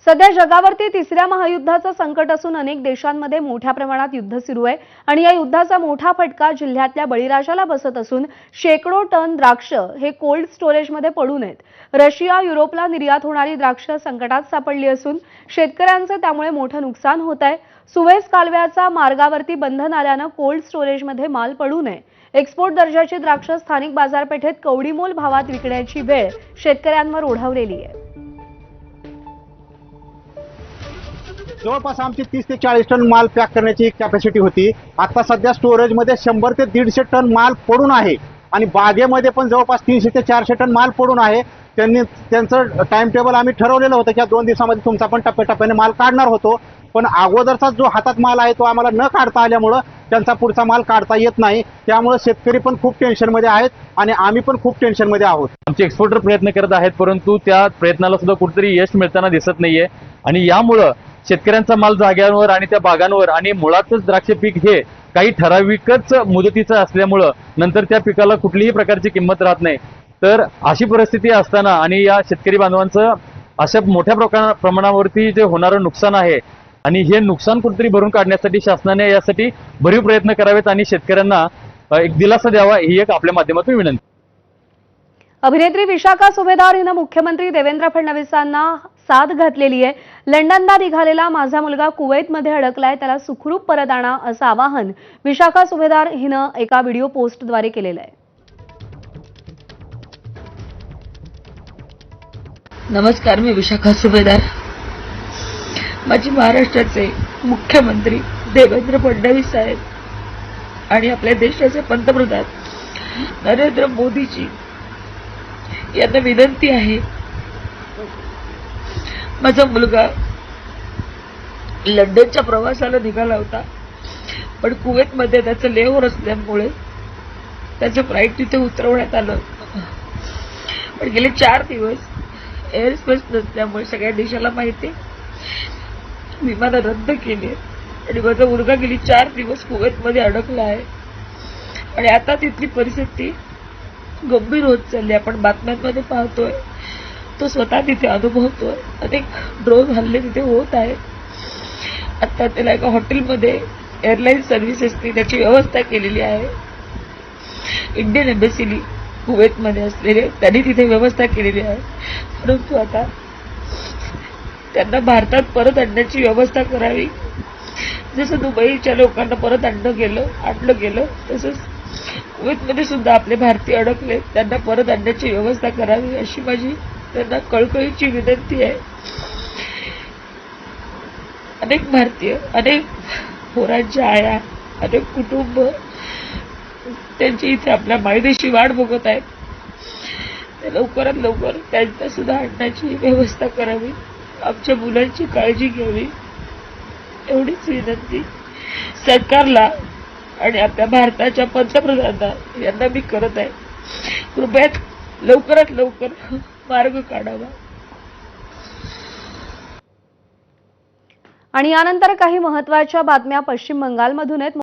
सध्या जगावरती तिसऱ्या महायुद्धाचं संकट असून अनेक देशांमध्ये मोठ्या प्रमाणात युद्ध सुरू आहे आणि या युद्धाचा मोठा फटका जिल्ह्यातल्या बळीराजाला बसत असून शेकडो टन द्राक्ष हे कोल्ड स्टोरेजमध्ये पडून आहेत। रशिया युरोपला निर्यात होणारी द्राक्ष संकटात सापडली असून शेतकऱ्यांचं त्यामुळे मोठं नुकसान होत आहे। सुवेझ कालव्याचा मार्गावरती बंधन आल्यानं कोल्ड स्टोरेजमध्ये माल पडू नये। एक्सपोर्ट दर्जाची द्राक्ष स्थानिक बाजारपेठेत कवडीमोल भावात विकण्याची वेळ शेतकऱ्यांवर ओढावलेली आहे। जवळपास आमची 30 ते 40 टन माल पॅक करण्याची कॅपॅसिटी होती। आता सध्या स्टोरेजमध्ये 100 ते 150 टन माल पडून आहे आणि बागेमध्ये पण जवळपास 300 ते 400 टन माल पडून आहे। त्यांचं टाइम टेबल आम्ही ठरवलेलं होतं की 2 दिवसामध्ये तुमचा पण टप्प्याटप्प्याने माल काढणार होतो, पण अगोदरचा जो हातात माल आहे तो आम्हाला न काढता आल्यामुळं त्यांचा पुढचा माल काढता येत नाही। त्यामुळे शेतकरी पण खूप टेन्शनमध्ये आहेत आणि आम्ही पण खूप टेन्शनमध्ये आहोत। आमचे एक्सपोर्टर प्रयत्न करत आहेत, परंतु त्या प्रयत्नाला सुद्धा कुठेतरी यश मिळताना दिसत नाहीये आणि यामुळं शेतकऱ्यांचा माल जाग्यांवर आणि त्या बागांवर आणि मुळातच द्राक्ष पीक हे काही ठराविकच मुदतीचं असल्यामुळं नंतर त्या पिकाला कुठलीही प्रकारची किंमत राहत नाही। तर अशी परिस्थिती असताना आणि या शेतकरी बांधवांचं अशा मोठ्या प्रमाणावरती जे होणारं नुकसान आहे आणि हे नुकसान कुठेतरी भरून काढण्यासाठी शासनाने यासाठी भरीव प्रयत्न करावेत आणि शेतकऱ्यांना एक दिलासा द्यावा ही एक आपल्या माध्यमातून विनंती। अभिनेत्री विशाखा सुभेदार हिनं मुख्यमंत्री देवेंद्र फडणवीसांना साथ घातलेली आहे। लंडनला निघालेला माझा मुलगा कुवैतमध्ये अडकलाय, त्याला सुखरूप परत आणा असं आवाहन विशाखा सुभेदार हिनं एका व्हिडिओ पोस्टद्वारे केलेलं आहे। नमस्कार, मी विशाखा सुभेदार। माझी महाराष्ट्राचे मुख्यमंत्री देवेंद्र फडणवीस साहेब आणि आपल्या देशाचे पंतप्रधान नरेंद्र मोदीजी यांना विनंती आहे, माझा मुलगा लंडनच्या प्रवासाला निघाला होता, पण कुवेतमध्ये त्याचं लेओव्हर असल्यामुळे त्याचं फ्लाईट तिथे उतरवण्यात आलं, पण गेले 4 दिवस एअर स्पेस नसल्यामुळे सगळ्या देशाला माहिती विमानं रद्द केली आणि माझा मुलगा गेली 4 दिवस कुवेतमध्ये अडकला आहे आणि आता तिथली परिस्थिती गंभीर होत चालली। आपण बातम्यांमध्ये पाहतोय, तो स्वतः तिथे अनुभवतोय, अनेक ड्रोन हल्ले तिथे होत आहेत। आता त्याला एका हॉटेलमध्ये एअरलाईन सर्व्हिसेसनी त्याची व्यवस्था केलेली आहे। इंडियन एम्बसीनी कुवेतमध्ये असलेले त्यांनी तिथे व्यवस्था केलेली आहे, परंतु आता त्यांना भारतात परत आणण्याची व्यवस्था करावी। जसं दुबईच्या लोकांना परत आणलं गेलं तसंच कुवेतमध्ये सुद्धा आपले भारतीय अडकले, त्यांना परत आणण्याची व्यवस्था करावी अशी माझी त्यांना कळकळीची विनंती आहे। अनेक भारतीय, अनेक पोरांच्या आया, अनेक कुटुंब त्यांची इथे आपल्या मायदेशी वाट बघत आहेत, ते लवकरात लवकर त्यांना सुद्धा आणण्याची व्यवस्था करावी, आमच्या मुलांची काळजी घ्यावी एवढीच विनंती सरकारला आणि आपल्या भारताच्या पंतप्रधानांना यांना मी करत आहे। कृपया लवकरात लवकर मार्ग काढावा। आणि यानंतर काही महत्त्वाच्या बातम्या पश्चिम बंगालमधून आहेत।